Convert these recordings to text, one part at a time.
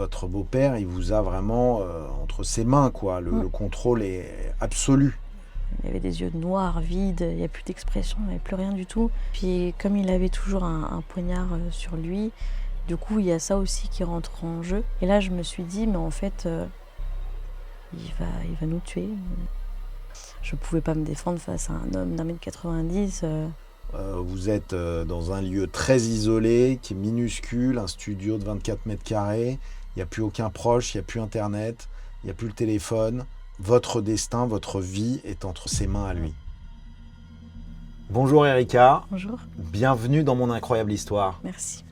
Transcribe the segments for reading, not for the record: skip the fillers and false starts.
votre beau-père, il vous a vraiment entre ses mains, quoi. Le contrôle est absolu. Il avait des yeux noirs, vides, il n'y a plus d'expression, il n'y avait plus rien du tout. Puis comme il avait toujours un poignard sur lui, du coup il y a ça aussi qui rentre en jeu. Et là je me suis dit, mais en fait, il va nous tuer. Je ne pouvais pas me défendre face à un homme d'1,90 m. Vous êtes dans un lieu très isolé, qui est minuscule, un studio de 24 mètres carrés. Il n'y a plus aucun proche, il n'y a plus Internet, il n'y a plus le téléphone. Votre destin, votre vie est entre ses mains à lui. Bonjour Erika. Bonjour. Bienvenue dans mon incroyable histoire. Merci.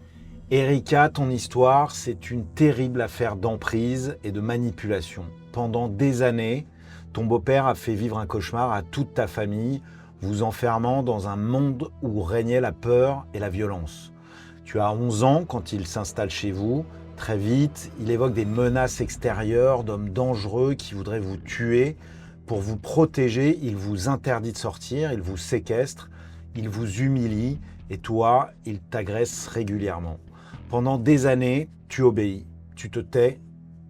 Erika, ton histoire, c'est une terrible affaire d'emprise et de manipulation. Pendant des années, ton beau-père a fait vivre un cauchemar à toute ta famille, vous enfermant dans un monde où régnait la peur et la violence. Tu as 11 ans quand il s'installe chez vous. Très vite, il évoque des menaces extérieures d'hommes dangereux qui voudraient vous tuer. Pour vous protéger, il vous interdit de sortir, il vous séquestre, il vous humilie et toi, il t'agresse régulièrement. Pendant des années, tu obéis, tu te tais,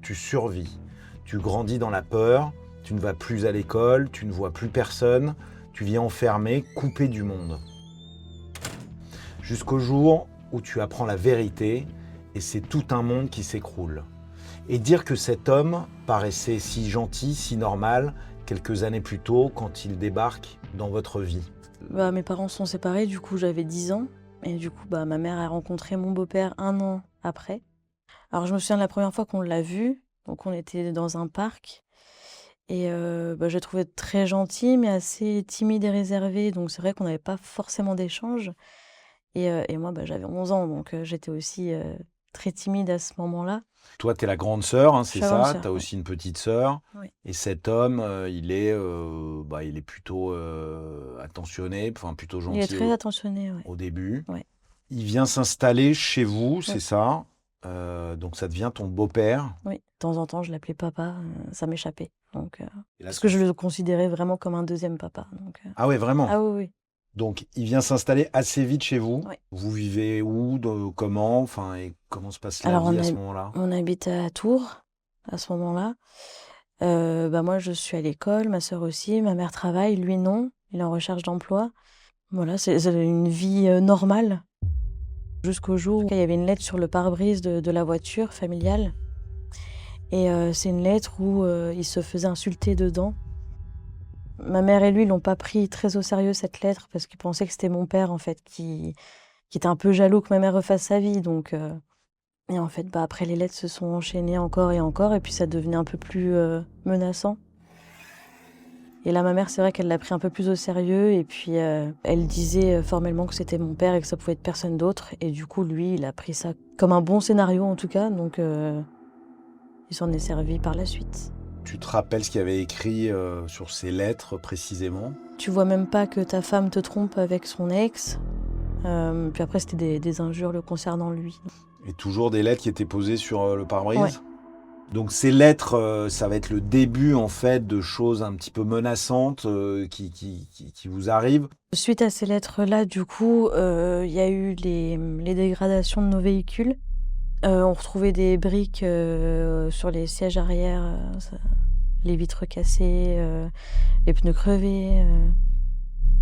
tu survis. Tu grandis dans la peur, tu ne vas plus à l'école, tu ne vois plus personne, tu vis enfermé, coupé du monde. Jusqu'au jour où tu apprends la vérité et c'est tout un monde qui s'écroule. Et dire que cet homme paraissait si gentil, si normal, quelques années plus tôt quand il débarque dans votre vie. Mes parents sont séparés, du coup j'avais 10 ans. Et du coup ma mère a rencontré mon beau-père 1 an après. Alors je me souviens de la première fois qu'on l'a vu, donc on était dans un parc. Et je l'ai trouvé très gentil, mais assez timide et réservé. Donc c'est vrai qu'on n'avait pas forcément d'échange. Et moi, j'avais 11 ans, donc j'étais aussi très timide à ce moment-là. Toi, tu es la grande sœur, hein, c'est Je suis la grande ça. sœur, Tu as oui. aussi une petite sœur. Oui. Et cet homme, il est plutôt attentionné, enfin plutôt Il est gentil très attentionné, ouais. au début. Ouais. Il vient s'installer chez vous, c'est Ouais. ça. Donc ça devient ton beau-père. Oui, de temps en temps, je l'appelais papa, ça m'échappait. Donc, Et là, parce que je le considérais vraiment comme un deuxième papa. Donc, Ah ouais, vraiment. ah oui, oui. Donc il vient s'installer assez vite chez vous. Ouais. Vous vivez où, comment, enfin, et comment se passe la Alors, vie à ce moment-là? on habite à Tours à ce moment-là. Moi, je suis à l'école, ma sœur aussi, ma mère travaille, lui non, il est en recherche d'emploi. Voilà, c'est une vie normale. Jusqu'au jour où il y avait une lettre sur le pare-brise de la voiture familiale. Et c'est une lettre où il se faisait insulter dedans. Ma mère et lui l'ont pas pris très au sérieux cette lettre parce qu'ils pensaient que c'était mon père en fait qui était un peu jaloux que ma mère refasse sa vie. Donc, et en fait, après les lettres se sont enchaînées encore et puis ça devenait un peu plus menaçant. Et là, ma mère, c'est vrai qu'elle l'a pris un peu plus au sérieux et puis elle disait formellement que c'était mon père et que ça pouvait être personne d'autre. Et du coup, lui, il a pris ça comme un bon scénario en tout cas, donc il s'en est servi par la suite. Tu te rappelles ce qu'il y avait écrit sur ces lettres précisément? Tu vois même pas que ta femme te trompe avec son ex. Puis après, c'était des injures le concernant lui. Et toujours des lettres qui étaient posées sur le pare-brise? Ouais. Donc ces lettres, ça va être le début en fait de choses un petit peu menaçantes qui vous arrivent. Suite à ces lettres-là, du coup, il y a eu les dégradations de nos véhicules. On retrouvait des briques sur les sièges arrière, les vitres cassées, les pneus crevés.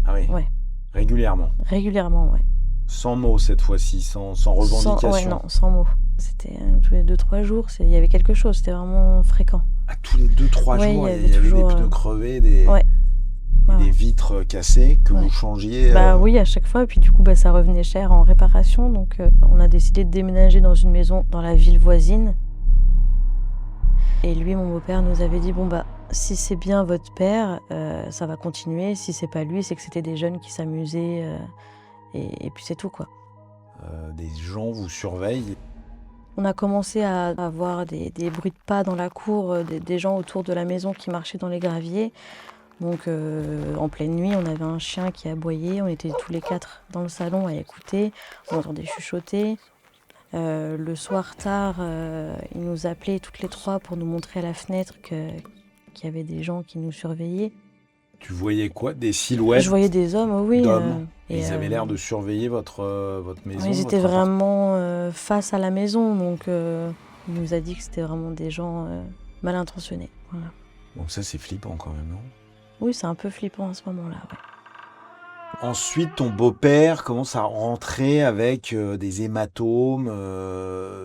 Ah oui. Ouais. Régulièrement. Régulièrement, ouais. Sans mots cette fois-ci, sans revendication. Ouais, non, sans mots. C'était tous les 2-3 jours, il y avait quelque chose, c'était vraiment fréquent. À tous les 2-3 Ouais, jours, il y il avait y avait toujours, des pneus crevés, Ouais. des vitres cassées que vous changiez. Oui, à chaque fois. Et puis du coup, ça revenait cher en réparation. Donc on a décidé de déménager dans une maison dans la ville voisine. Et lui, mon beau-père, nous avait dit, si c'est bien votre père, ça va continuer. Si c'est pas lui, c'est que c'était des jeunes qui s'amusaient. Et puis c'est tout, quoi. Des gens vous surveillent. On a commencé à avoir des bruits de pas dans la cour, des gens autour de la maison qui marchaient dans les graviers. Donc en pleine nuit, on avait un chien qui aboyait, on était tous les 4 dans le salon à écouter, on entendait chuchoter. Le soir tard, il nous appelait toutes les 3 pour nous montrer à la fenêtre qu'il y avait des gens qui nous surveillaient. Tu voyais quoi? Des silhouettes? Je voyais des hommes, oui. D'hommes. Ils avaient l'air de surveiller votre maison? Ils étaient vraiment face à la maison, donc Il nous a dit que c'était vraiment des gens mal intentionnés. Voilà. Bon, ça, c'est flippant quand même, non? Oui, c'est un peu flippant à ce moment-là. Ouais. Ensuite, ton beau-père commence à rentrer avec des hématomes,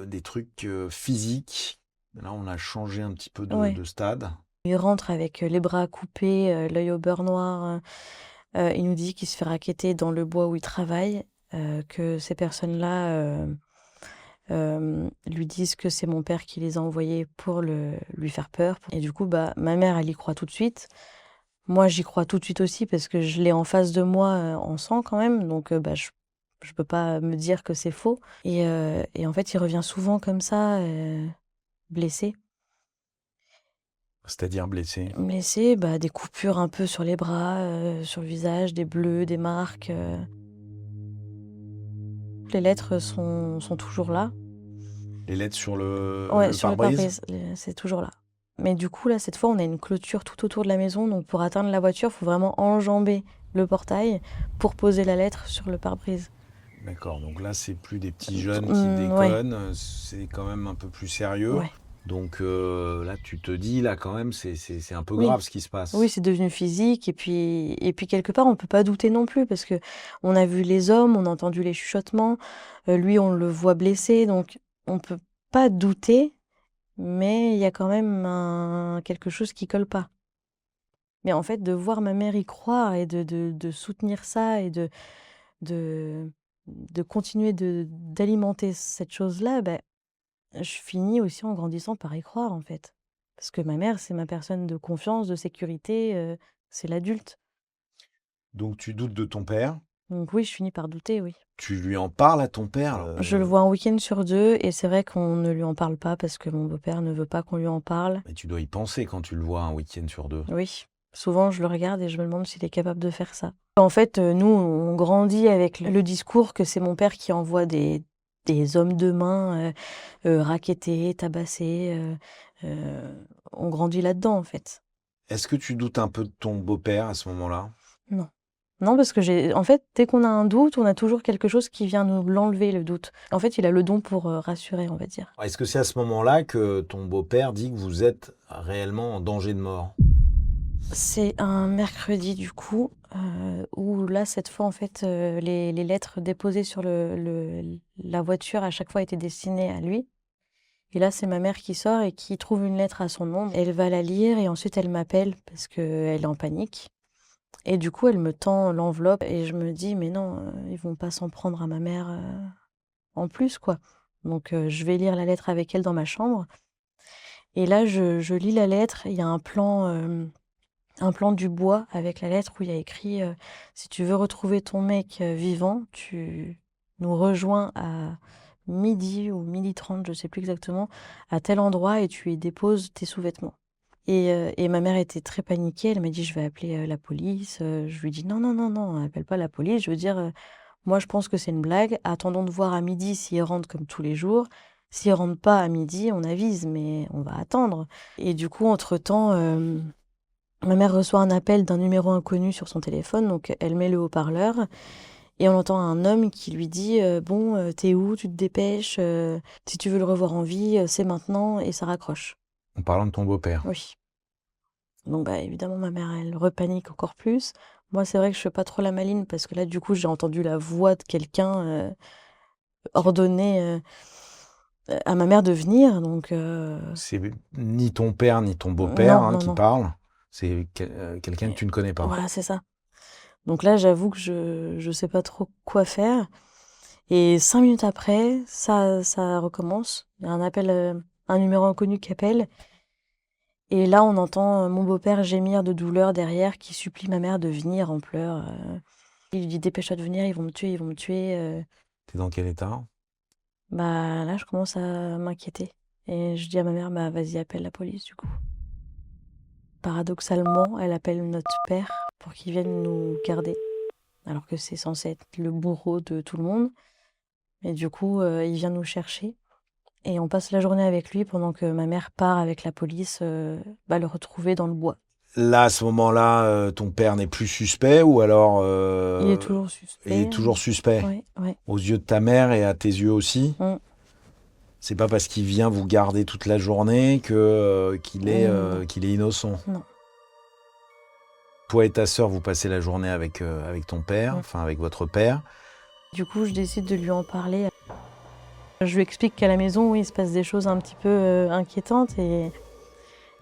des trucs physiques. Là, on a changé un petit peu Ouais. de stade. Il rentre avec les bras coupés, l'œil au beurre noir. Il nous dit qu'il se fait racketter dans le bois où il travaille, que ces personnes-là lui disent que c'est mon père qui les a envoyés pour lui faire peur. Et du coup, ma mère, elle y croit tout de suite. Moi, j'y crois tout de suite aussi parce que je l'ai en face de moi en sang quand même. Donc, je peux pas me dire que c'est faux. Et en fait, il revient souvent comme ça, blessé. C'est-à-dire blessé. Blessé, des coupures un peu sur les bras, sur le visage, des bleus, des marques. Les lettres sont toujours là. Les lettres sur le Sur le pare-brise. pare-brise, c'est toujours là. Mais du coup, là, cette fois, on a une clôture tout autour de la maison. Donc, pour atteindre la voiture, il faut vraiment enjamber le portail pour poser la lettre sur le pare-brise. D'accord, donc là, c'est plus des petits jeunes qui Ouais. déconnent, c'est quand même un peu plus sérieux. Ouais. Donc là, tu te dis, là, quand même, c'est un peu Oui. grave ce qui se passe. Oui, c'est devenu physique. Et puis quelque part, on peut pas douter non plus parce que on a vu les hommes, on a entendu les chuchotements. Lui, on le voit blessé. Donc, on peut pas douter. Mais il y a quand même quelque chose qui colle pas. Mais en fait, de voir ma mère y croire et de soutenir ça et de continuer d'alimenter cette chose-là, je finis aussi en grandissant par y croire, en fait. Parce que ma mère, c'est ma personne de confiance, de sécurité, c'est l'adulte. Donc tu doutes de ton père, Donc oui, je finis par douter, oui. tu lui en parles à ton père. Je le vois un week-end sur 2 et c'est vrai qu'on ne lui en parle pas parce que mon beau-père ne veut pas qu'on lui en parle. Mais tu dois y penser quand tu le vois un week-end sur 2. Oui, souvent je le regarde et je me demande s'il est capable de faire ça. En fait, nous, on grandit avec le discours que c'est mon père qui envoie des hommes de main racketter, tabasser. On grandit là-dedans, en fait. Est-ce que tu doutes un peu de ton beau-père à ce moment-là? Non. Non, parce que en fait, dès qu'on a un doute, on a toujours quelque chose qui vient nous l'enlever, le doute. En fait, il a le don pour rassurer, on va dire. Est-ce que c'est à ce moment-là que ton beau-père dit que vous êtes réellement en danger de mort? C'est un mercredi du coup, où là, cette fois, en fait, les lettres déposées sur la voiture à chaque fois étaient destinées à lui. Et là, c'est ma mère qui sort et qui trouve une lettre à son nom. Elle va la lire et ensuite elle m'appelle parce qu'elle est en panique. Et du coup, elle me tend l'enveloppe et je me dis: «Mais non, ils vont pas s'en prendre à ma mère, en plus, quoi». Donc je vais lire la lettre avec elle dans ma chambre et là, je lis la lettre, il y a un plan du bois avec la lettre où il y a écrit, «Si tu veux retrouver ton mec, vivant, tu nous rejoins à midi ou 12h30, je sais plus exactement, à tel endroit et tu y déposes tes sous-vêtements». Et ma mère était très paniquée, elle m'a dit: «Je vais appeler, la police», je lui dis: «Non, non, non, non, appelle pas la police, je veux dire, moi je pense que c'est une blague, attendons de voir à midi s'il rentre comme tous les jours. S'il rentre pas à midi, on avise, mais on va attendre». Et du coup, entre-temps, ma mère reçoit un appel d'un numéro inconnu sur son téléphone, donc elle met le haut-parleur et on entend un homme qui lui dit «Bon, tu où? Tu te dépêches, si tu veux le revoir en vie, c'est maintenant» et ça raccroche. En parlant de ton beau-père. Oui. Donc évidemment, ma mère, elle repanique encore plus. Moi, c'est vrai que je fais pas trop la maline parce que là, du coup, j'ai entendu la voix de quelqu'un ordonner à ma mère de venir, donc C'est ni ton père ni ton beau-père non, qui non. parlent. C'est quelqu'un que tu ne connais pas. Voilà, c'est ça. Donc là, j'avoue que je sais pas trop quoi faire. Et 5 minutes après, ça recommence. Il y a un appel, un numéro inconnu qui appelle. Et là, on entend mon beau-père gémir de douleur derrière, qui supplie ma mère de venir en pleurs. Il lui dit: «Dépêche-toi de venir, ils vont me tuer, ils vont me tuer». T'es dans quel état? Là, je commence à m'inquiéter. Et je dis à ma mère: «Vas-y, appelle la police, du coup». Paradoxalement, elle appelle notre père pour qu'il vienne nous garder, alors que c'est censé être le bourreau de tout le monde. Et du coup, il vient nous chercher et on passe la journée avec lui pendant que ma mère part avec la police, le retrouver dans le bois. Là, à ce moment-là, ton père n'est plus suspect ou alors Il est toujours suspect. il est toujours suspect Ouais, ouais. aux yeux de ta mère et à tes yeux aussi? Mmh. C'est pas parce qu'il vient vous garder toute la journée qu'il est, Non, qu'il est innocent. non. Toi et ta sœur, vous passez la journée avec ton père, Mm. enfin avec votre père. Du coup, je décide de lui en parler. Je lui explique qu'à la maison, oui, il se passe des choses un petit peu inquiétantes et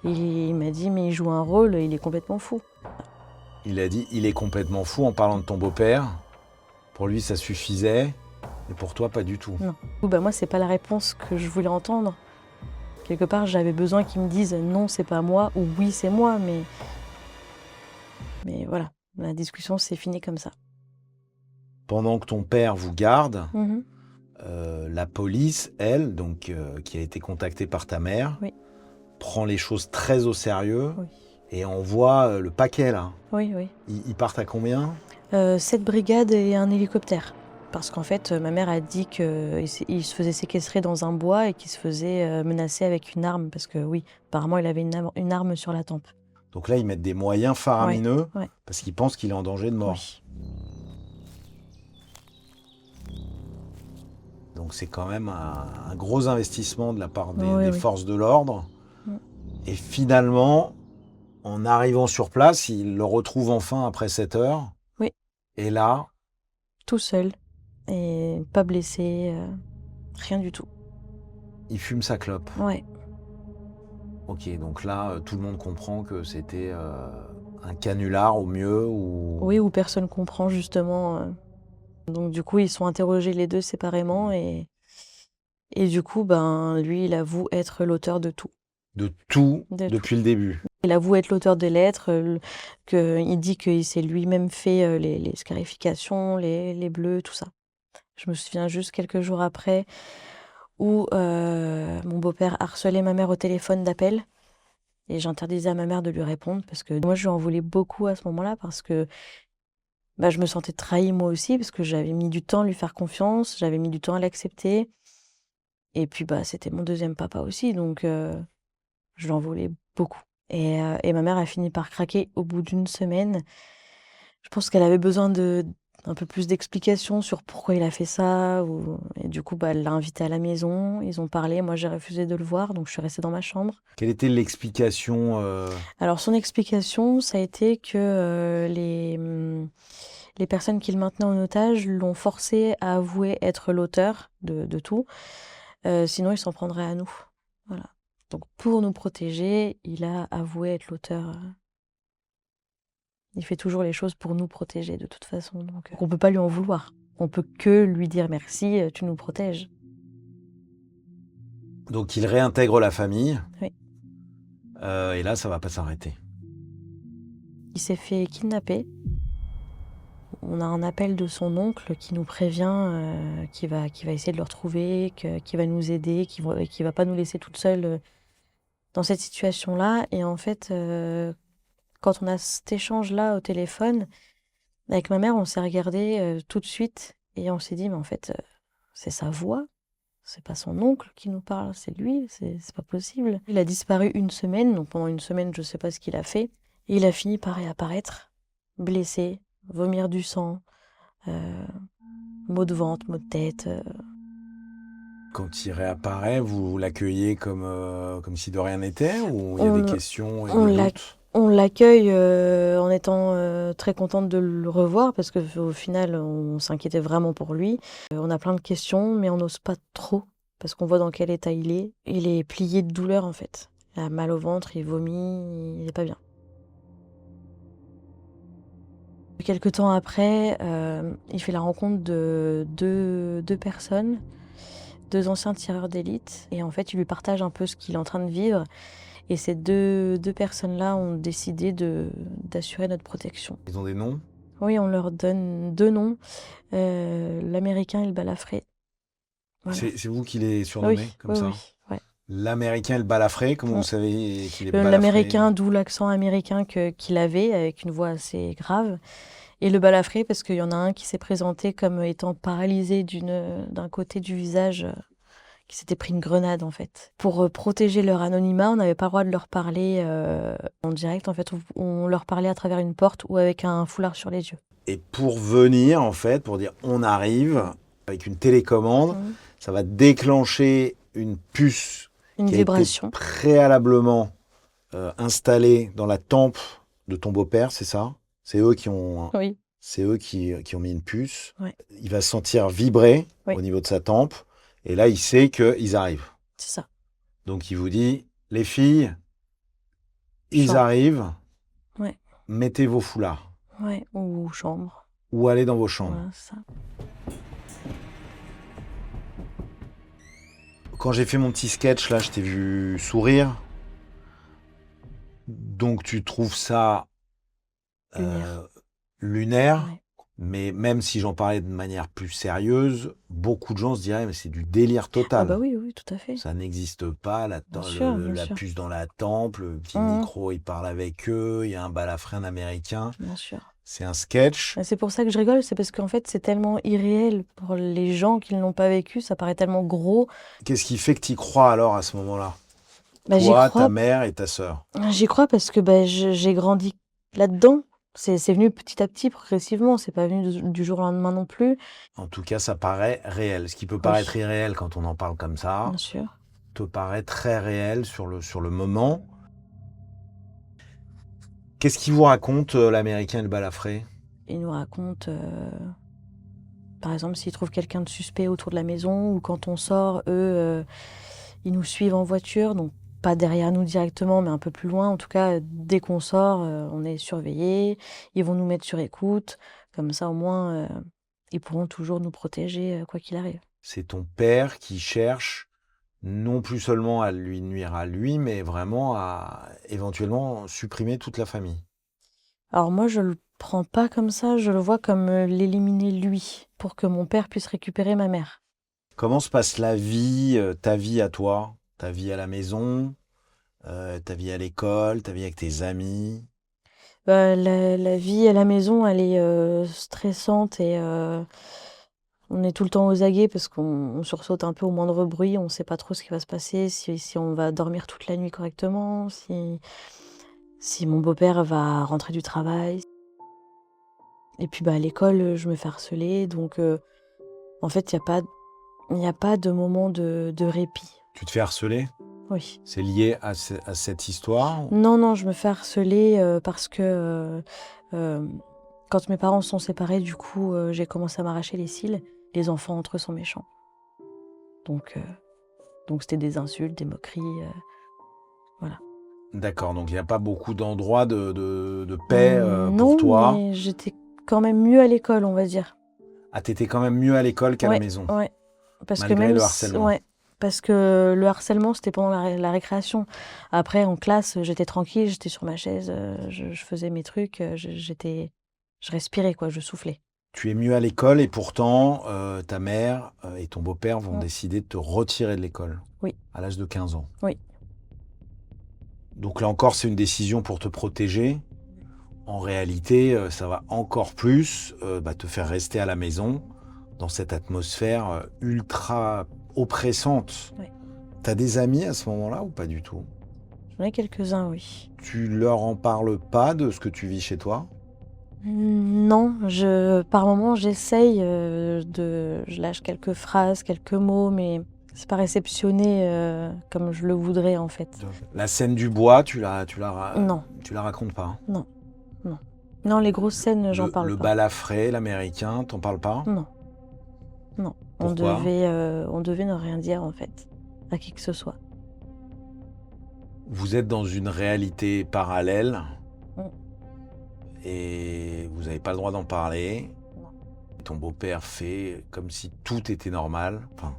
il m'a dit, mais il joue un rôle, il est complètement fou. Il a dit, il est complètement fou en parlant de ton beau-père. Pour lui, ça suffisait, et pour toi, pas du tout. Non. Bah, moi, c'est pas la réponse que je voulais entendre. Quelque part, j'avais besoin qu'il me dise non, c'est pas moi, ou oui, c'est moi, mais voilà, la discussion s'est finie comme ça. Pendant que ton père vous garde, Mhm. la police, elle, donc qui a été contactée par ta mère, Oui. prend les choses très au sérieux Oui. et envoie le paquet là. Oui, oui. Ils partent à combien? 7 brigades et un hélicoptère. Parce qu'en fait, ma mère a dit qu'il se faisait séquestrer dans un bois et qu'il se faisait menacer avec une arme. Parce que oui, apparemment, il avait une arme sur la tempe. Donc là, ils mettent des moyens faramineux Ouais. parce qu'ils pensent qu'il est en danger de mort. Oui. Donc c'est quand même un gros investissement de la part Oui, des oui. forces de l'ordre. Mm. Et finalement, en arrivant sur place, ils le retrouvent enfin après 7 heures. Oui. Et là, Tout seul. Et pas blessé. Rien du tout. il fume sa clope. Ouais. Ok, donc là, tout le monde comprend que c'était un canular au mieux ou... Oui, où personne comprend justement. Donc du coup, ils sont interrogés les deux séparément et du coup, ben lui, il avoue être l'auteur de tout. de tout De tout. depuis le début. Il avoue être l'auteur des lettres, il dit qu'il s'est lui-même fait les scarifications, les bleus, tout ça. Je me souviens juste quelques jours après où mon beau-père harcelait ma mère au téléphone d'appel et j'interdisais à ma mère de lui répondre parce que moi, je lui en voulais beaucoup à ce moment-là parce que bah, je me sentais trahie moi aussi parce que j'avais mis du temps à lui faire confiance, j'avais mis du temps à l'accepter. Et puis, bah, c'était mon deuxième papa aussi, donc je lui en voulais beaucoup. Et ma mère a fini par craquer au bout d'une semaine. Je pense qu'elle avait besoin d'un peu plus d'explications sur pourquoi il a fait ça. Et du coup, bah, elle l'a invité à la maison, ils ont parlé. Moi, j'ai refusé de le voir, donc je suis restée dans ma chambre. Quelle était l'explication Alors, son explication, ça a été que les personnes qui le maintenaient en otage l'ont forcé à avouer être l'auteur de tout. Sinon, il s'en prendrait à nous. Voilà. Donc, pour nous protéger, il a avoué être l'auteur. Il fait toujours les choses pour nous protéger, de toute façon. Donc, on ne peut pas lui en vouloir. On peut que lui dire merci, tu nous protèges. Donc il réintègre la famille. Oui. Et là, ça va pas s'arrêter. Il s'est fait kidnapper. On a un appel de son oncle qui nous prévient qu'il va essayer de le retrouver, qu'il va nous aider, qu'il va pas nous laisser toutes seules dans cette situation-là. Et en fait, quand on a cet échange-là au téléphone, avec ma mère, on s'est regardé tout de suite et on s'est dit, mais en fait, c'est sa voix, c'est pas son oncle qui nous parle, c'est lui, c'est pas possible. Il a disparu une semaine, donc pendant une semaine, je sais pas ce qu'il a fait. Et il a fini par réapparaître, blessé, vomir du sang, maux de ventre, maux de tête. Quand il réapparaît, vous l'accueillez comme si de rien n'était ou il y a On des le- questions et on des l'a- doutes? On l'accueille en étant très contente de le revoir parce qu'au final, on s'inquiétait vraiment pour lui. On a plein de questions, mais on n'ose pas trop parce qu'on voit dans quel état il est. Il est plié de douleur en fait. Il a mal au ventre, il vomit, il n'est pas bien. Quelque temps après, il fait la rencontre de deux personnes, deux anciens tireurs d'élite, et en fait, il lui partage un peu ce qu'il est en train de vivre. Et ces deux personnes-là ont décidé d'assurer notre protection. Ils ont des noms? Oui, on leur donne 2 noms, l'américain et le balafré. Voilà. C'est vous qui les surnommez Oui, comme oui, ça? oui, ouais. L'américain et le balafré, comment Mm. vous savez qu'il est balafré? L'américain, d'où l'accent américain qu'il avait, avec une voix assez grave. Et le balafré, parce qu'il y en a un qui s'est présenté comme étant paralysé d'un côté du visage, qui s'était pris une grenade en fait. Pour protéger leur anonymat, on n'avait pas le droit de leur parler en direct. En fait, on leur parlait à travers une porte ou avec un foulard sur les yeux. Et pour venir, en fait, pour dire on arrive, avec une télécommande, Mhm. ça va déclencher une puce Une qui a été vibration. préalablement installée dans la tempe de ton beau-père, c'est ça? C'est eux qui ont, Oui, c'est eux qui ont mis une puce. ouais, Il va se sentir vibrer oui, au niveau de sa tempe. Et là, il sait qu'ils arrivent. c'est ça. Donc, il vous dit, les filles, ils Chambre. arrivent, Ouais, mettez vos foulards. ouais, ou chambre. Ou allez dans vos chambres. Voilà, ça. Quand j'ai fait mon petit sketch, là, je t'ai vu sourire. Donc, tu trouves ça Lumière. lunaire. Ouais. Mais même si j'en parlais de manière plus sérieuse, beaucoup de gens se diraient, mais c'est du délire Ah bah total. oui, oui, tout à fait. Ça n'existe pas, Bien sûr, bien la sûr. puce dans la tempe, le petit Mhm, micro, il parle avec eux, il y a un balafré américain. bien sûr. C'est un sketch. Et c'est pour ça que je rigole, c'est parce qu'en fait, c'est tellement irréel pour les gens qui ne l'ont pas vécu, ça paraît tellement gros. Qu'est-ce qui fait que tu y crois alors à ce moment-là? Bah, Toi, ta mère et ta sœur. j'y crois parce que bah, j'ai grandi là-dedans. C'est venu petit à petit, progressivement. C'est pas venu du jour au lendemain non plus. En tout cas, ça paraît réel. Ce qui peut Oui, paraître irréel quand on en parle comme ça, bien sûr. te paraît très réel sur le moment. Qu'est-ce qu'il vous raconte, l'Américain et le balafré? Il nous raconte, par exemple, s'ils trouvent quelqu'un de suspect autour de la maison ou quand on sort, eux, ils nous suivent en voiture, donc pas derrière nous directement, mais un peu plus loin. En tout cas, dès qu'on sort, on est surveillés. Ils vont nous mettre sur écoute. Comme ça, au moins, ils pourront toujours nous protéger, quoi qu'il arrive. C'est ton père qui cherche non plus seulement à lui nuire à lui, mais vraiment à éventuellement supprimer toute la famille. Alors moi, je le prends pas comme ça, je le vois comme l'éliminer lui, pour que mon père puisse récupérer ma mère. Comment se passe la vie, ta vie à toi, ta vie à la maison, ta vie à l'école, ta vie avec tes amis? Bah, la vie à la maison, elle est stressante et on est tout le temps aux aguets parce qu'on sursaute un peu au moindre bruit, on sait pas trop ce qui va se passer, si on va dormir toute la nuit correctement, si mon beau-père va rentrer du travail. Et puis bah, à l'école, je me fais harceler, donc en fait, il n'y a pas de moment de répit. Tu te fais harceler? Oui. C'est lié à cette histoire? Non, non, je me fais harceler parce que quand mes parents se sont séparés, du coup, j'ai commencé à m'arracher les cils. Les enfants entre eux sont méchants. Donc c'était des insultes, des moqueries, voilà. D'accord, donc il n'y a pas beaucoup d'endroits de paix pour Non, toi. mais j'étais quand même mieux à l'école, on va dire. Ah, t'étais quand même mieux à l'école qu'à la Ouais, maison, ouais. Parce que malgré même le si, harcèlement. ouais, parce que le harcèlement, c'était pendant la récréation. Après, en classe, j'étais tranquille, j'étais sur ma chaise, je faisais mes trucs, je respirais, quoi, je soufflais. Tu es mieux à l'école et pourtant, ta mère et ton beau-père vont Mm. décider de te retirer de l'école Oui, à l'âge de 15 ans. oui. Donc là encore, c'est une décision pour te protéger. En réalité, ça va encore plus te faire rester à la maison dans cette atmosphère ultra oppressante. Oui. T'as des amis à ce moment-là ou pas du tout? J'en ai quelques-uns, oui. Tu leur en parles pas de ce que tu vis chez toi? Non, par moments, j'essaye je lâche quelques phrases, quelques mots, mais c'est pas réceptionné comme je le voudrais, en fait. La scène du bois, Non, tu la racontes pas? non, non. Non, les grosses scènes, j'en parle Le pas. balafré, l'américain, t'en parles pas? Non, non. Pourquoi? On devait ne rien dire, en fait, à qui que ce soit. Vous êtes dans une réalité parallèle Mm. et vous n'avez pas le droit d'en parler. Non. Ton beau-père fait comme si tout était normal. Enfin,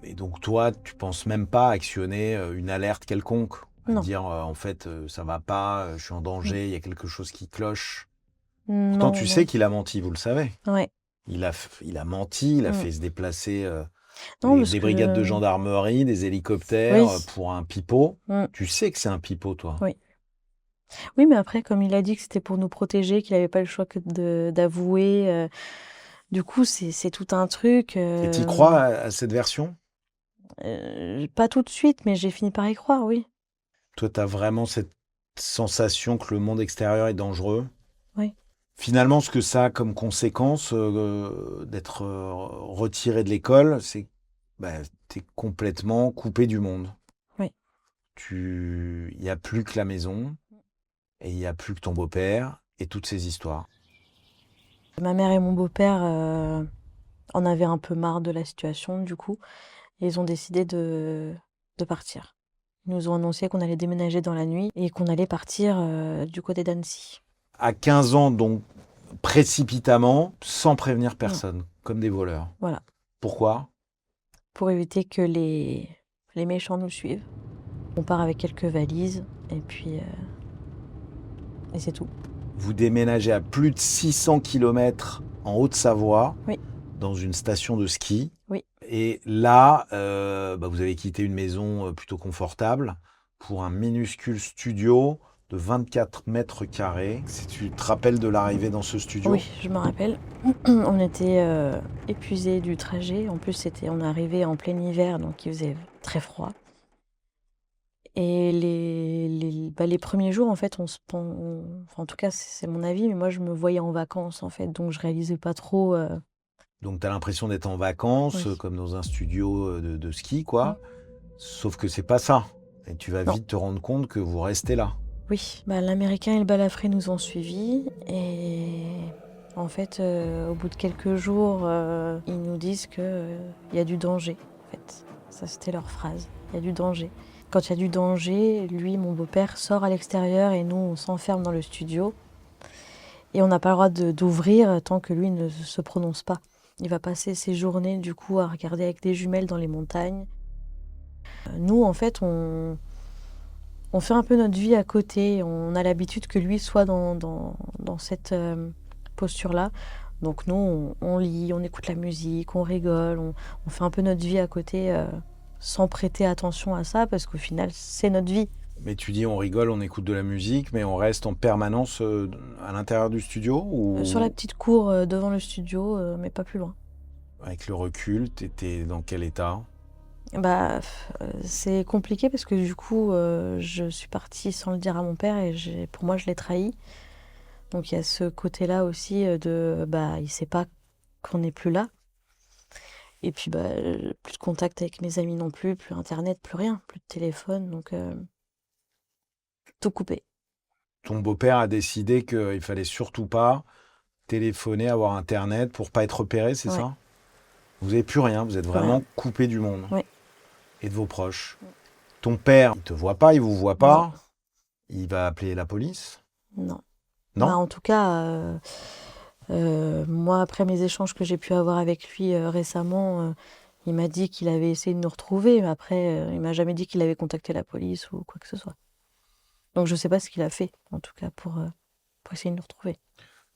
et donc toi, tu penses même pas actionner une alerte quelconque, à Non. dire en fait ça va pas, je suis en danger, il y a quelque chose qui cloche. Non, Pourtant, tu sais non. qu'il a menti, vous le savez. Ouais. Il a menti, il a Mm. fait se déplacer Non, parce des que brigades de gendarmerie, des hélicoptères Oui. pour un pipeau. Mm. Tu sais que c'est un pipeau, toi. Oui. Oui, mais après, comme il a dit que c'était pour nous protéger, qu'il n'avait pas le choix que d'avouer, du coup, c'est tout un truc. Et t'y crois à cette version? Pas tout de suite, mais j'ai fini par y croire, oui. Toi, t'as vraiment cette sensation que le monde extérieur est dangereux? Oui. Finalement, ce que ça a comme conséquence d'être retiré de l'école, c'est que tu es complètement coupé du monde. Oui. Il n'y a plus que la maison, et il n'y a plus que ton beau-père, et toutes ces histoires. Ma mère et mon beau-père en avaient un peu marre de la situation, du coup, et ils ont décidé de partir. Ils nous ont annoncé qu'on allait déménager dans la nuit et qu'on allait partir du côté d'Annecy. À 15 ans, donc, précipitamment, sans prévenir Non, personne, comme des voleurs. voilà. Pourquoi? Pour éviter que les méchants nous suivent. On part avec quelques valises et puis et c'est tout. Vous déménagez à plus de 600 km en Haute-Savoie, Oui, dans une station de ski. oui. Et là, vous avez quitté une maison plutôt confortable pour un minuscule studio de 24 mètres carrés. Si tu te rappelles de l'arrivée dans ce studio? Oui, je me rappelle. On était épuisés du trajet. En plus, on est arrivé en plein hiver, donc il faisait très froid. Et les premiers jours, en fait, enfin, en tout cas, c'est mon avis, mais moi, je me voyais en vacances, en fait, donc je réalisais pas trop. Donc tu as l'impression d'être en vacances, Oui. comme dans un studio de ski, quoi. Sauf que c'est pas ça. Et tu vas Non. vite te rendre compte que vous restez là. Oui, l'Américain et le Balafré nous ont suivis et en fait, au bout de quelques jours, ils nous disent que il y a du danger, en fait. Ça, c'était leur phrase. Il y a du danger. Quand il y a du danger, lui, mon beau-père, sort à l'extérieur et nous, on s'enferme dans le studio. Et on n'a pas le droit d'ouvrir tant que lui ne se prononce pas. Il va passer ses journées, du coup, à regarder avec des jumelles dans les montagnes. Nous, en fait, on fait un peu notre vie à côté. On a l'habitude que lui soit dans cette posture-là. Donc nous, on lit, on écoute la musique, on rigole, on fait un peu notre vie à côté sans prêter attention à ça parce qu'au final, c'est notre vie. Mais tu dis on rigole, on écoute de la musique, mais on reste en permanence à l'intérieur du studio Sur la ou petite cour devant le studio, mais pas plus loin. avec le recul, t'étais dans quel état? C'est compliqué parce que du coup, je suis partie sans le dire à mon père et pour moi, je l'ai trahi. Donc il y a ce côté-là aussi il sait pas qu'on n'est plus là. Et puis plus de contact avec mes amis non plus, plus internet, plus rien, plus de téléphone, donc tout coupé. Ton beau-père a décidé qu'il fallait surtout pas téléphoner, avoir internet pour pas être repéré, c'est Ouais, ça? Vous n'avez plus rien, vous êtes plus rien. vraiment coupé du monde Ouais. et de vos proches. Ton père, il te voit pas, il vous voit Non, pas, il va appeler la police? non. Non? En tout cas, moi, après mes échanges que j'ai pu avoir avec lui récemment, il m'a dit qu'il avait essayé de nous retrouver, mais après, il m'a jamais dit qu'il avait contacté la police ou quoi que ce soit. Donc je sais pas ce qu'il a fait, en tout cas, pour essayer de nous retrouver.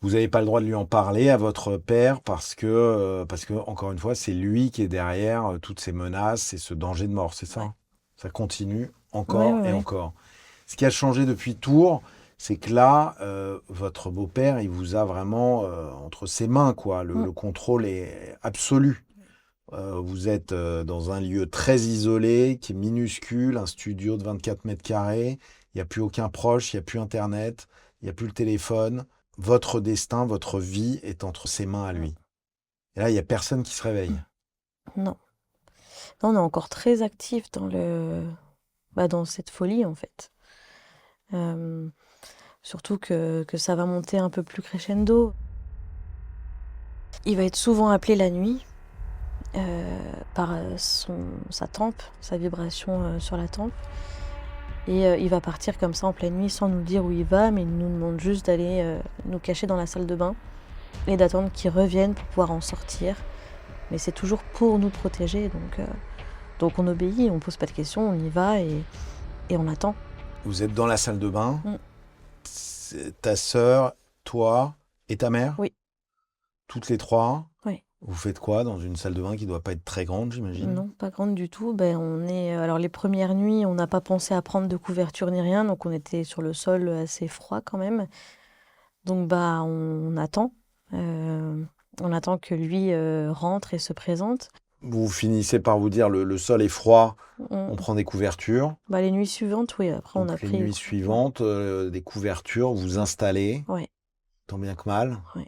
Vous n'avez pas le droit de lui en parler à votre père parce que, encore une fois, c'est lui qui est derrière toutes ces menaces et ce danger de mort, c'est ça? Ouais. Ça continue encore Ouais, et ouais. encore. Ce qui a changé depuis Tours, c'est que là, votre beau-père, il vous a vraiment entre ses mains, quoi. Le contrôle est absolu. Vous êtes dans un lieu très isolé, qui est minuscule, un studio de 24 mètres carrés. Il n'y a plus aucun proche, il n'y a plus Internet, il n'y a plus le téléphone. Votre destin, votre vie est entre ses mains à lui. Et là, il n'y a personne qui se réveille. Non. Non, on est encore très actif dans cette folie, en fait. Surtout que ça va monter un peu plus crescendo. Il va être souvent appelé la nuit par sa tempe, sa vibration sur la tempe. Et il va partir comme ça en pleine nuit sans nous dire où il va, mais il nous demande juste d'aller nous cacher dans la salle de bain et d'attendre qu'il revienne pour pouvoir en sortir. Mais c'est toujours pour nous protéger, donc on obéit, on pose pas de questions, on y va et on attend. Vous êtes dans la salle de bain. Ta sœur, toi et ta mère? Oui. Toutes les trois? Oui. Vous faites quoi dans une salle de bain qui doit pas être très grande, j'imagine? Non, pas grande du tout. Alors les premières nuits, on n'a pas pensé à prendre de couverture ni rien, donc on était sur le sol assez froid quand même. Donc on attend. On attend que lui rentre et se présente. Vous finissez par vous dire le sol est froid, on prend des couvertures. Les nuits suivantes, oui, après on a Donc les pris. nuits suivantes, des couvertures, vous installez, Ouais, tant bien que mal. ouais.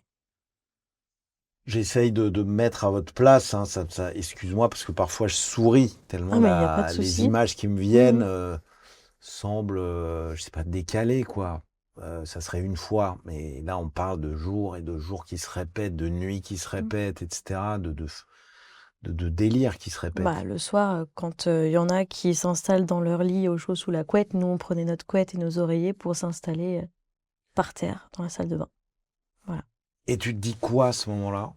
J'essaye de me mettre à votre place, hein, excuse-moi parce que parfois je souris Ah tellement mais il y a pas de les souci. images qui me viennent, Mmh. semblent, je sais pas, décalées, quoi. Ça serait une fois, mais là, on parle de jours et de jours qui se répètent, de nuits qui se Mmh. répètent et cetera, de délires qui se Bah, répètent. le soir, quand, il y en a qui s'installent dans leur lit au chaud sous la couette, nous on prenait notre couette et nos oreillers pour s'installer, par terre dans la salle de bain. Voilà. Et tu te dis quoi à ce moment-là?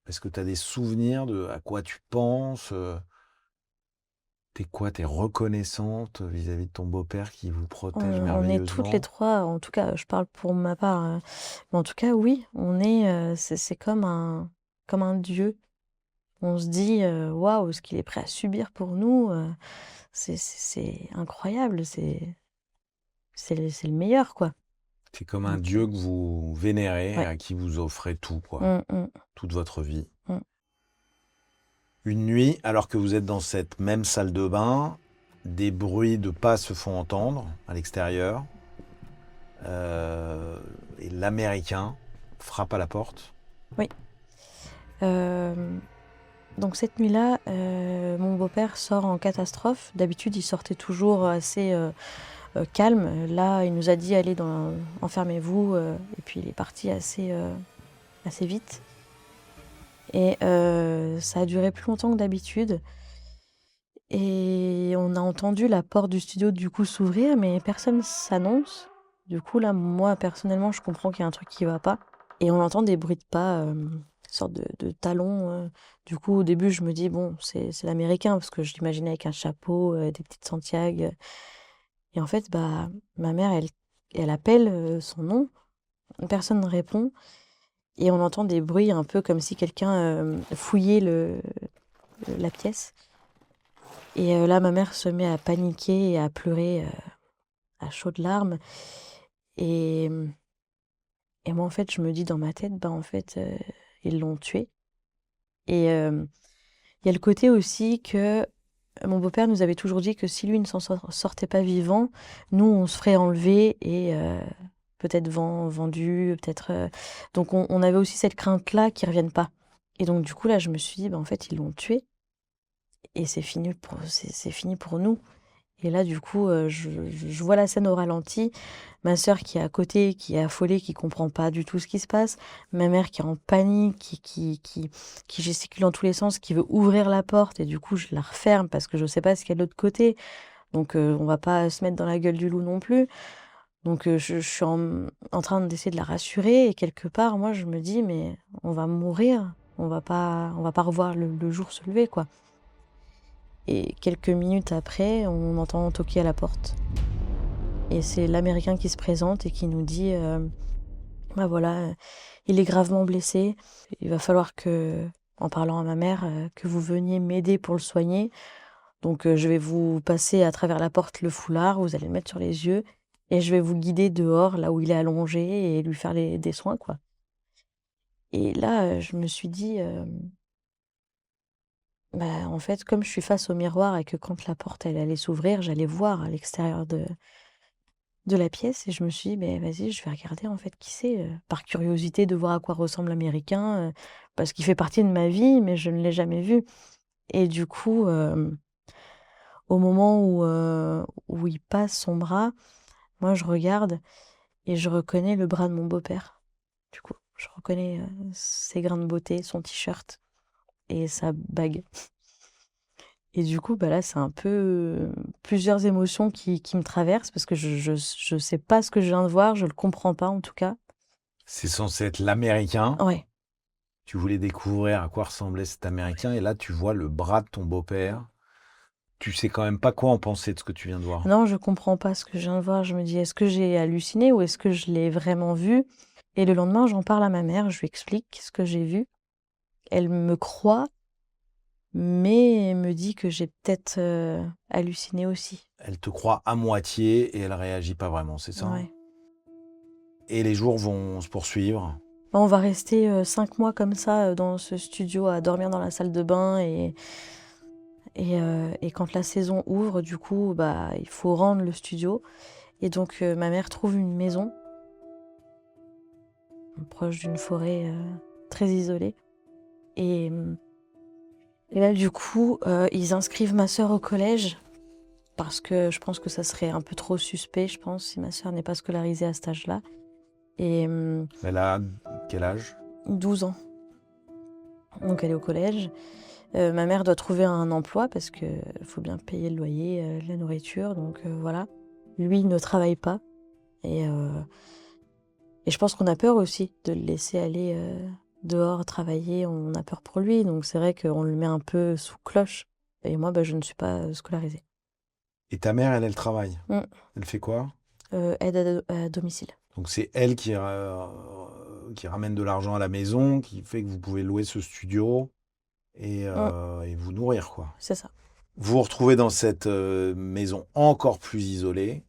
Est-ce que tu as des souvenirs de à quoi tu penses? Tu quoi? Tu reconnaissante vis-à-vis de ton beau-père qui vous protège On est toutes les merveilleusement? 3, en tout cas, je parle pour ma part, mais en tout cas, oui, on est, c'est comme un dieu. On se dit, «Waouh, ce qu'il est prêt à subir pour nous, c'est incroyable, c'est le meilleur, quoi». C'est comme un Donc dieu que vous vénérez, ouais. à qui vous offrez tout, quoi, Mmh mh. toute votre vie. Mmh. Une nuit, alors que vous êtes dans cette même salle de bain, des bruits de pas se font entendre à l'extérieur, et l'Américain frappe à la porte. Oui. Hem, donc cette nuit-là, mon beau-père sort en catastrophe. D'habitude, il sortait toujours assez, calme. Là, il nous a dit: «Allez dans enfermez-vous», et puis il est parti assez vite et ça a duré plus longtemps que d'habitude et on a entendu la porte du studio, du coup, s'ouvrir, mais personne s'annonce. Du coup, là, moi, personnellement, je comprends qu'il y a un truc qui va pas et on entend des bruits de pas, sorte de talons, Du coup, au début, je me dis: «Bon, c'est l'américain» parce que je l'imaginais avec un chapeau, des petites Santiago, et en fait, bah, ma mère, elle appelle, son nom, personne ne répond et on entend des bruits un peu comme si quelqu'un, fouillait la pièce et là, ma mère se met à paniquer et à pleurer, à chaudes larmes et et moi, en fait, je me dis dans ma tête: «Bah, en fait, ils l'ont tué» et il y a le côté aussi que mon beau-père nous avait toujours dit que si lui ne sortait pas vivant, nous, on se ferait enlever et peut-être vendu, peut-être, donc on avait aussi cette crainte-là qu'il revienne pas et donc du coup, là, je me suis dit: «Bah, en fait, ils l'ont tué et c'est fini pour nous». Et là, du coup, je vois la scène au ralenti, ma sœur qui est à côté, qui est affolée, qui comprend pas du tout ce qui se passe, ma mère qui est en panique, qui gesticule dans tous les sens, qui veut ouvrir la porte et du coup, je la referme parce que je sais pas ce qu'il y a de l'autre côté. Donc on va pas se mettre dans la gueule du loup non plus. Donc je suis en train d'essayer de la rassurer et quelque part, moi, je me dis: «Mais on va mourir, on va pas revoir le jour se lever, quoi». Et quelques minutes après, on entend toquer à la porte. Et c'est l'Américain qui se présente et qui nous dit, «Bah, voilà, il est gravement blessé. Il va falloir que» en parlant à ma mère, «que vous veniez m'aider pour le soigner. Donc je vais vous passer à travers la porte le foulard, vous allez le mettre sur les yeux et je vais vous guider dehors, là où il est allongé et lui faire des soins, quoi». Et là, je me suis dit, bah, en fait, comme je suis face au miroir et que quand la porte, elle allait s'ouvrir, j'allais voir à l'extérieur de la pièce et je me suis dit: «Beh, vas-y, je vais regarder en fait qui c'est», par curiosité de voir à quoi ressemble l'Américain, parce qu'il fait partie de ma vie, mais je ne l'ai jamais vu et du coup, au moment où il passe son bras, moi je regarde et je reconnais le bras de mon beau-père. Du coup, je reconnais, ses grains de beauté, son t-shirt et sa bague et du coup, bah, là, c'est un peu, plusieurs émotions qui me traversent parce que je sais pas ce que je viens de voir, je le comprends pas en tout cas. C'est censé être l'Américain. Ouais. Tu voulais découvrir à quoi ressemblait cet Américain et là, tu vois le bras de ton beau-père. Tu sais quand même pas quoi en penser de ce que tu viens de voir. Non, je comprends pas ce que je viens de voir. Je me dis: «Est-ce que j'ai halluciné ou est-ce que je l'ai vraiment vu?» Et le lendemain, j'en parle à ma mère, je lui explique ce que j'ai vu. Elle me croit, mais me dit que j'ai peut-être, halluciné aussi. Elle te croit à moitié et elle réagit pas vraiment, c'est ça? Ouais. Et les jours vont se poursuivre. Bah, on va rester, 5 mois comme ça, dans ce studio à dormir dans la salle de bain et quand la saison ouvre, du coup, bah, il faut rendre le studio et donc ma mère trouve une maison proche d'une forêt, très isolée. Et, et là, du coup, ils inscrivent ma sœur au collège parce que je pense que ça serait un peu trop suspect, je pense, si ma sœur n'est pas scolarisée à cet âge-là. Et Elle a quel âge? 12 ans, donc elle est au collège. Ma mère doit trouver un emploi parce qu'il faut bien payer le loyer, la nourriture, donc voilà. Lui, il ne travaille pas. Et je pense qu'on a peur aussi de le laisser aller dehors travailler, on a peur pour lui, donc c'est vrai qu'on le met un peu sous cloche. Et moi, je ne suis pas scolarisée. Et ta mère, elle travaille. Mm. Elle fait quoi? Aide à domicile. Donc c'est elle qui ramène de l'argent à la maison, qui fait que vous pouvez louer ce studio et vous nourrir, quoi. C'est ça. Vous vous retrouvez dans cette maison encore plus isolée.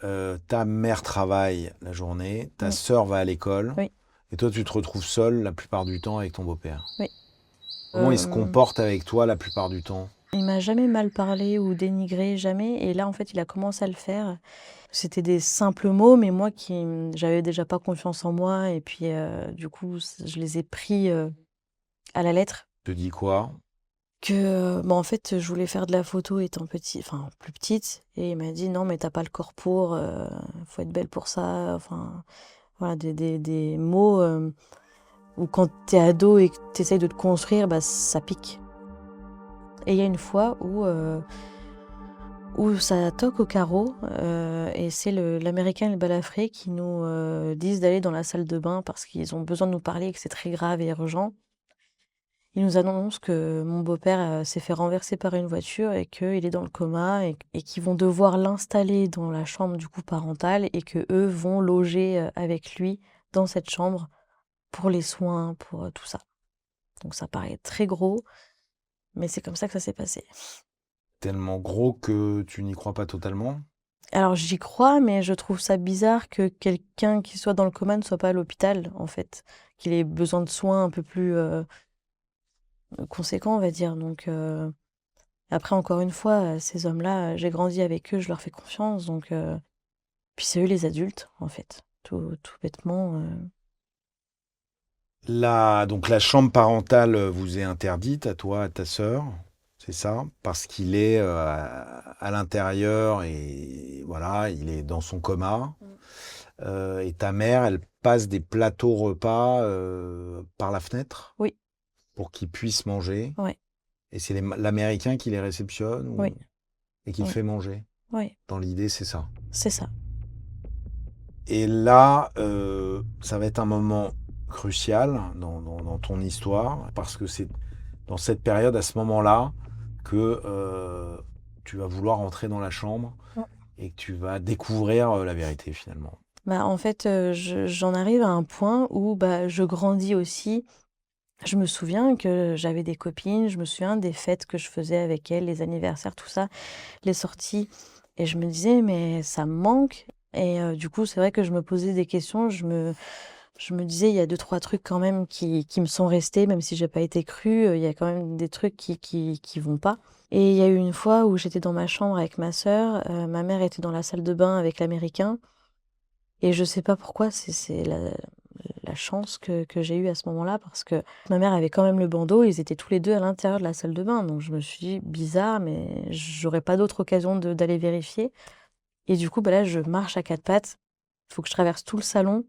Ta mère travaille la journée, ta sœur va à l'école, Oui. et toi tu te retrouves seule la plupart du temps avec ton beau-père. Oui. Comment il se comporte avec toi la plupart du temps? Il m'a jamais mal parlé ou dénigré, jamais. Et là, en fait, il a commencé à le faire. C'était des simples mots, mais moi j'avais déjà pas confiance en moi. Et puis, du coup, je les ai pris à la lettre. Te dis quoi? Que, en fait, je voulais faire de la photo étant plus petite. Et il m'a dit, non, mais t'as pas le corps pour, faut être belle pour ça. Enfin, voilà, des mots où quand t'es ado et que t'essayes de te construire, ça pique. Et il y a une fois où ça toque au carreau, et c'est l'Américain et le balafré qui nous disent d'aller dans la salle de bain parce qu'ils ont besoin de nous parler et que c'est très grave et urgent. Ils nous annoncent que mon beau-père s'est fait renverser par une voiture et qu'il est dans le coma et qu'ils vont devoir l'installer dans la chambre du coup parentale et qu'eux vont loger avec lui dans cette chambre pour les soins, pour tout ça. Donc ça paraît très gros, mais c'est comme ça que ça s'est passé. Tellement gros que tu n'y crois pas totalement? Alors j'y crois, mais je trouve ça bizarre que quelqu'un qui soit dans le coma ne soit pas à l'hôpital, en fait. Qu'il ait besoin de soins un peu plus conséquents, on va dire. Donc après, encore une fois, ces hommes-là, j'ai grandi avec eux, je leur fais confiance. Donc puis c'est eux les adultes, en fait. Tout bêtement. Donc la chambre parentale vous est interdite à toi, à ta sœur, c'est ça? Parce qu'il est à l'intérieur et voilà, il est dans son coma. Et ta mère, elle passe des plateaux repas par la fenêtre? Oui. Pour qu'ils puissent manger? Ouais. Et c'est l'Américain qui les réceptionne Oui. et qui le fait manger? Oui. Dans l'idée, c'est ça. C'est ça. Et là, ça va être un moment crucial dans ton histoire, parce que c'est dans cette période, à ce moment-là, que tu vas vouloir entrer dans la chambre et que tu vas découvrir la vérité finalement. En fait, j'en arrive à un point où je grandis aussi. Je me souviens que j'avais des copines, je me souviens des fêtes que je faisais avec elles, les anniversaires, tout ça, les sorties. Et je me disais, mais ça me manque. Et du coup, c'est vrai que je me posais des questions. Je me disais, il y a 2-3 trucs quand même qui me sont restés, même si j'ai pas été crue. Il y a quand même des trucs qui vont pas. Et il y a eu une fois où j'étais dans ma chambre avec ma sœur. Ma mère était dans la salle de bain avec l'Américain. Et je sais pas pourquoi, c'est la chance que j'ai eue à ce moment-là, parce que ma mère avait quand même le bandeau, ils étaient tous les deux à l'intérieur de la salle de bain. Donc je me suis dit, bizarre, mais j'aurais pas d'autre occasion d'aller vérifier. Et du coup, là, je marche à 4 pattes. Il faut que je traverse tout le salon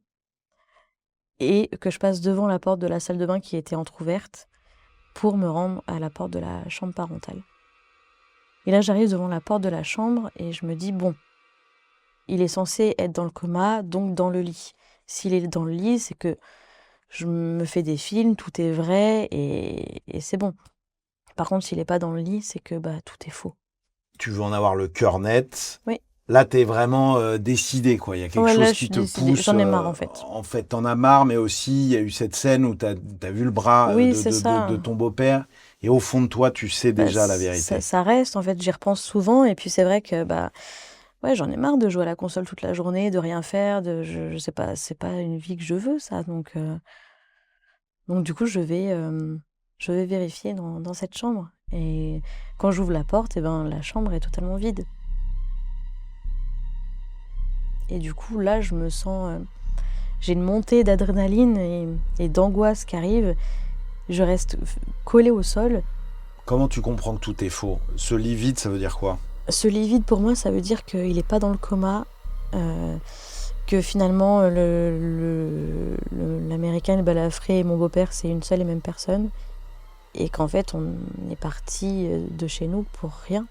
et que je passe devant la porte de la salle de bain qui était entrouverte pour me rendre à la porte de la chambre parentale. Et là, j'arrive devant la porte de la chambre et je me dis, bon, il est censé être dans le coma, donc dans le lit. S'il est dans le lit, c'est que je me fais des films, tout est vrai et c'est bon. Par contre, s'il n'est pas dans le lit, c'est que tout est faux. Tu veux en avoir le cœur net. Oui. Là, tu es vraiment décidé, quoi. Il y a quelque chose qui te pousse. J'en ai marre, en fait. En fait, t'en as marre, mais aussi, il y a eu cette scène où tu as vu le bras de ton beau-père. Et au fond de toi, tu sais déjà la vérité. Ça reste, en fait, j'y repense souvent. Et puis, c'est vrai que ouais, j'en ai marre de jouer à la console toute la journée, de rien faire. Je sais pas, c'est pas une vie que je veux, ça. Donc du coup, je vais vérifier dans cette chambre. Et quand j'ouvre la porte, la chambre est totalement vide. Et du coup, là, je me sens j'ai une montée d'adrénaline et d'angoisse qui arrive. Je reste collée au sol. Comment tu comprends que tout est faux? Ce lit vide, ça veut dire quoi? Ce lit vide, pour moi, ça veut dire qu'il n'est pas dans le coma, que finalement, l'Américain, le balafré et mon beau-père, c'est une seule et même personne, et qu'en fait, on est parti de chez nous pour rien.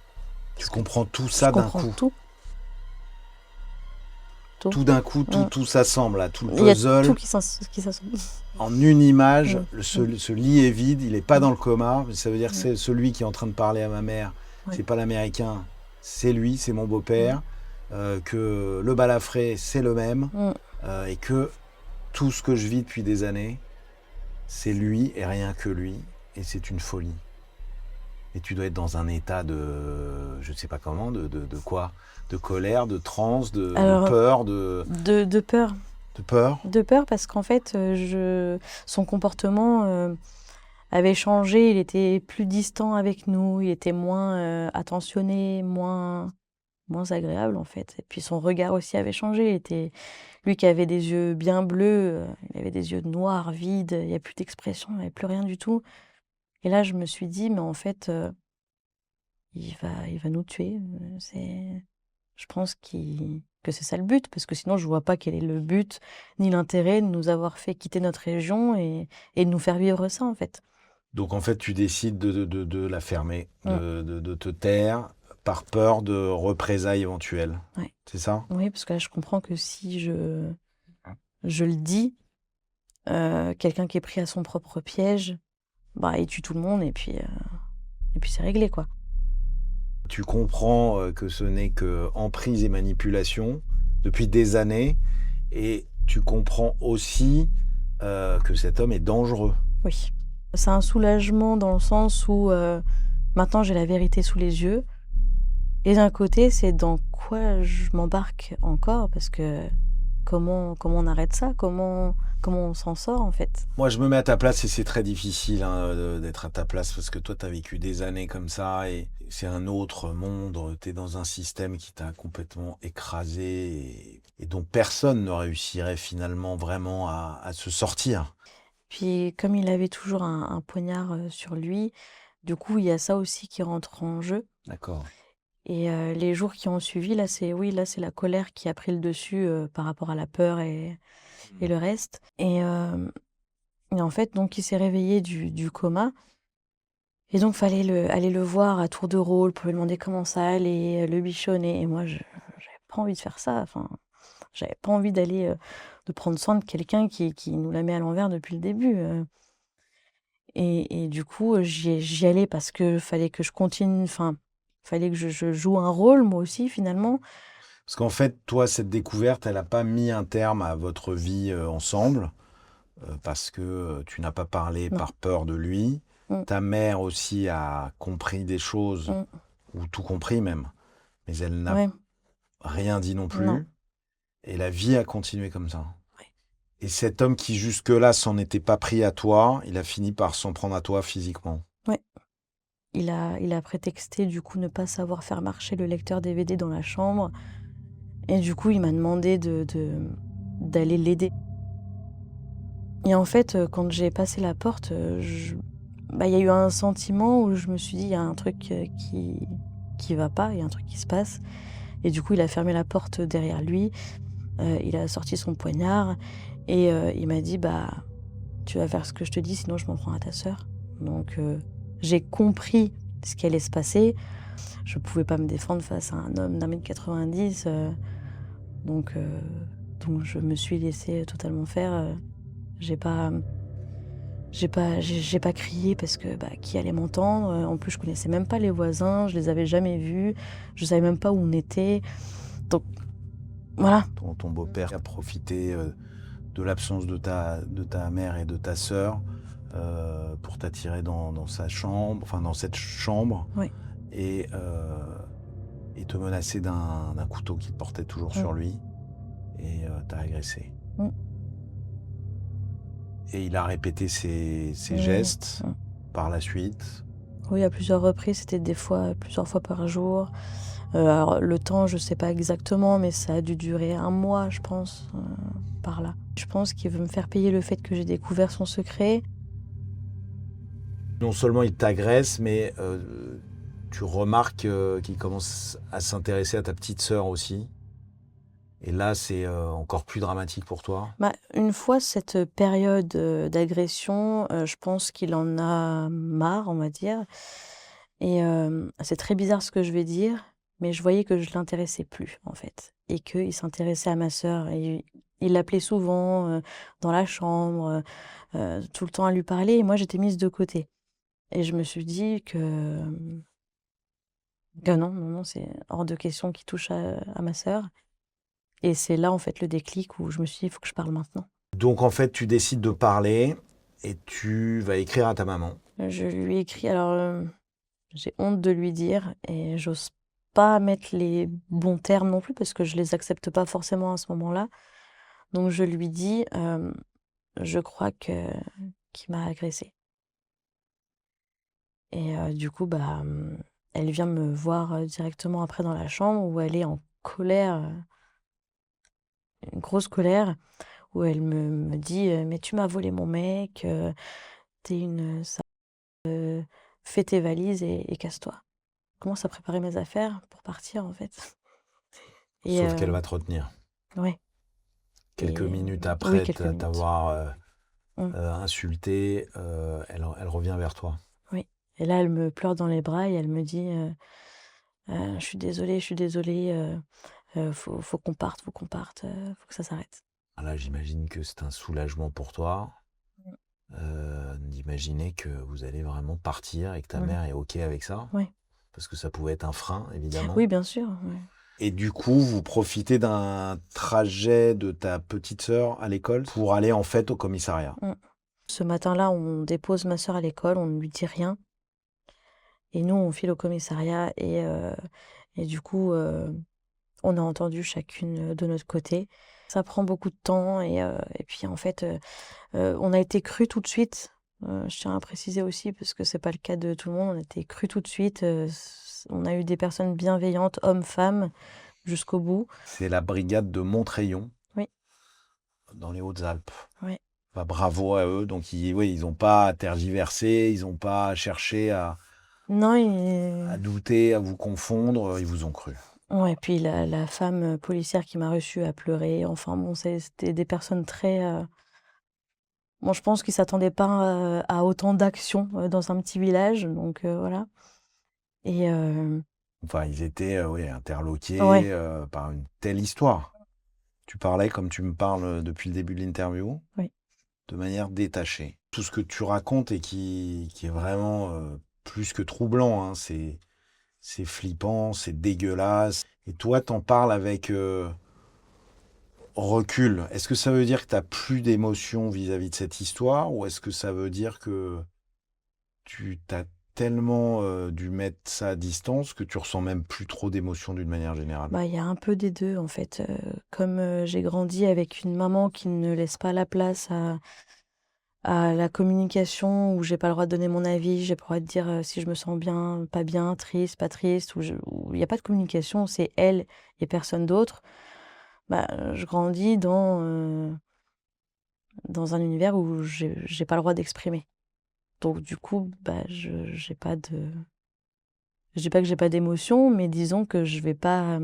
Tu comprends tout Je ça d'un comprends coup. tout. Tout d'un coup, Mm. tout s'assemble, là, tout le Il y a puzzle. tout qui s'assemble. En une image, Mm. ce lit est vide, il n'est pas dans le coma. Ça veut dire que Mm. c'est celui qui est en train de parler à ma mère. Ouais. C'est pas l'Américain, c'est lui, c'est mon beau-père. Que le balafré, c'est le même. Mm. Et que tout ce que je vis depuis des années, c'est lui et rien que lui. Et c'est une folie. Et tu dois être dans un état de, je ne sais pas comment, de quoi? De colère, de transe, de Alors, peur, de peur. de peur. De peur parce qu'en fait, son comportement avait changé. Il était plus distant avec nous. Il était moins attentionné, moins agréable en fait. Et puis son regard aussi avait changé. Lui qui avait des yeux bien bleus, il avait des yeux noirs, vides. Il n'y a plus d'expression, il n'y avait plus rien du tout. Et là, je me suis dit, mais en fait, il va nous tuer. Je pense que c'est ça le but, parce que sinon, je vois pas quel est le but ni l'intérêt de nous avoir fait quitter notre région et de nous faire vivre ça, en fait. Donc en fait, tu décides de la fermer, Mm. de te taire par peur de représailles éventuelles. Ouais. C'est ça? Oui, parce que là, je comprends que si je le dis, quelqu'un qui est pris à son propre piège, bah, il tue tout le monde et puis c'est réglé, quoi. Tu comprends que ce n'est que emprise et manipulation depuis des années, et tu comprends aussi que cet homme est dangereux. Oui. C'est un soulagement dans le sens où maintenant j'ai la vérité sous les yeux. Et d'un côté, c'est dans quoi je m'embarque encore, parce que comment on arrête ça? Comment on s'en sort, en fait? Moi, je me mets à ta place et c'est très difficile d'être à ta place parce que toi, tu as vécu des années comme ça et c'est un autre monde. Tu es dans un système qui t'a complètement écrasé et dont personne ne réussirait finalement vraiment à se sortir. Puis comme il avait toujours un poignard sur lui, du coup, il y a ça aussi qui rentre en jeu. D'accord. Et les jours qui ont suivi, là, c'est la colère qui a pris le dessus par rapport à la peur et le reste. Et en fait, donc, il s'est réveillé du coma. Et donc, fallait aller le voir à tour de rôle pour lui demander comment ça allait, le bichonner. Et moi, j'avais pas envie de faire ça. Enfin, j'avais pas envie de prendre soin de quelqu'un qui nous la met à l'envers depuis le début. Et du coup, j'y allais parce que fallait que je continue, enfin, fallait que je joue un rôle, moi aussi, finalement. Parce qu'en fait, toi, cette découverte, elle n'a pas mis un terme à votre vie ensemble parce que tu n'as pas parlé Non. par peur de lui. Mm. Ta mère aussi a compris des choses, Mm. ou tout compris même, mais elle n'a Ouais. rien dit non plus. Non. Et la vie a continué comme ça. Ouais. Et cet homme qui jusque-là s'en était pas pris à toi, il a fini par s'en prendre à toi physiquement. Ouais. Il a prétexté, du coup, ne pas savoir faire marcher le lecteur DVD dans la chambre. Et du coup, il m'a demandé d'aller l'aider. Et en fait, quand j'ai passé la porte, il y a eu un sentiment où je me suis dit, il y a un truc qui va pas, il y a un truc qui se passe. Et du coup, il a fermé la porte derrière lui, il a sorti son poignard et il m'a dit, bah, tu vas faire ce que je te dis, sinon je m'en prends à ta sœur. Donc, j'ai compris ce qui allait se passer. Je pouvais pas me défendre face à un homme d'1,90 m. Donc, je me suis laissée totalement faire. J'ai pas crié parce que qui allait m'entendre. En plus, je connaissais même pas les voisins, je les avais jamais vus, je savais même pas où on était. Donc voilà. Ton beau-père a profité de l'absence de ta mère et de ta sœur pour t'attirer dans sa chambre, enfin dans cette chambre, Oui. et te menacer d'un couteau qu'il portait toujours sur lui, et t'a agressé. Et il a répété ses gestes par la suite. Oui, à plusieurs reprises, c'était plusieurs fois par jour. Alors le temps, je sais pas exactement, mais ça a dû durer 1 mois, je pense, par là. Je pense qu'il veut me faire payer le fait que j'ai découvert son secret. Non seulement il t'agresse, mais tu remarques qu'il commence à s'intéresser à ta petite sœur aussi. Et là, c'est encore plus dramatique pour toi. Bah, une fois cette période, d'agression, je pense qu'il en a marre, on va dire et c'est très bizarre ce que je vais dire, mais je voyais que je l'intéressais plus, en fait et qu'il s'intéressait à ma sœur et il l'appelait souvent, dans la chambre, tout le temps à lui parler et moi j'étais mise de côté et je me suis dit que non, non, non, c'est hors de question qu'il touche à ma sœur et c'est là, en fait, le déclic où je me suis dit: «Il faut que je parle maintenant». Donc en fait, tu décides de parler et tu vas écrire à ta maman. Je lui ai écrit alors, j'ai honte de lui dire et j'ose pas mettre les bons termes non plus parce que je les accepte pas forcément à ce moment-là. Donc je lui dis, «Je crois que qu'il m'a agressée» et du coup, bah, elle vient me voir, directement après dans la chambre où elle est en colère, une grosse colère, où elle me dit, «Mais tu m'as volé mon mec, tu une sale, fais tes valises et casse-toi». Je commence à préparer mes affaires pour partir, en fait et Sauf qu'elle va te retenir. ouais Quelques et minutes oui, après quelques minutes. t'avoir Mmh, insulté, elle revient vers toi. oui et là, elle me pleure dans les bras et elle me dit, je suis désolée, faut qu'on parte, faut qu'on parte, faut que ça s'arrête». Ah là, j'imagine que c'est un soulagement pour toi, Mmh. d'imaginer que vous allez vraiment partir et que ta Voilà. mère est OK avec ça, Ouais. parce que ça pouvait être un frein, évidemment. Oui, bien sûr, ouais. Et du coup, vous profitez d'un trajet de ta petite sœur à l'école pour aller en fait au commissariat. Mmh. Ce matin-là, on dépose ma sœur à l'école, on ne lui dit rien et nous, on file au commissariat et du coup, on a entendu chacune, de notre côté. Ça prend beaucoup de temps et puis, en fait, on a été crus tout de suite, je tiens à préciser aussi parce que c'est pas le cas de tout le monde. On a été crus tout de suite, on a eu des personnes bienveillantes, hommes, femmes, jusqu'au bout. C'est la brigade de Montrayon, Oui, dans les Hautes-Alpes. ouais. Bah, bravo à eux. Donc, oui, ils n'ont pas tergiversé, ils n'ont pas cherché Non, à douter, à vous confondre, ils vous ont cru. ouais, puis la femme, policière qui m'a reçue a pleuré. Enfin bon, c'était des personnes très, bon, je pense qu'ils s'attendaient pas, à autant d'action, dans un petit village, donc voilà et Enfin, ils étaient oui, ouais, interloqués par une telle histoire. Tu parlais, comme tu me parles depuis le début de l'interview, oui. de manière détachée. Tout ce que tu racontes et qui est vraiment plus que troublant, hein, c'est flippant, c'est dégueulasse. Et toi, t'en parles avec recul. Est-ce que ça veut dire que tu n'as plus d'émotion vis-à-vis de cette histoire ou est-ce que ça veut dire que tu t'as tellement dû mettre ça à distance que tu ressens même plus trop d'émotion d'une manière générale? Bah, il y a un peu des 2 en fait, comme, j'ai grandi avec une maman qui ne laisse pas la place à la communication, où j'ai pas le droit de donner mon avis, j'ai pas le droit de dire, si je me sens bien, triste, pas triste, où il y a pas de communication, c'est elle et personne d'autre. Bah, je grandis dans un univers où j'ai pas le droit d'exprimer. Donc du coup, bah, j'ai pas de je dis pas que j'ai pas d'émotion, mais disons que je vais pas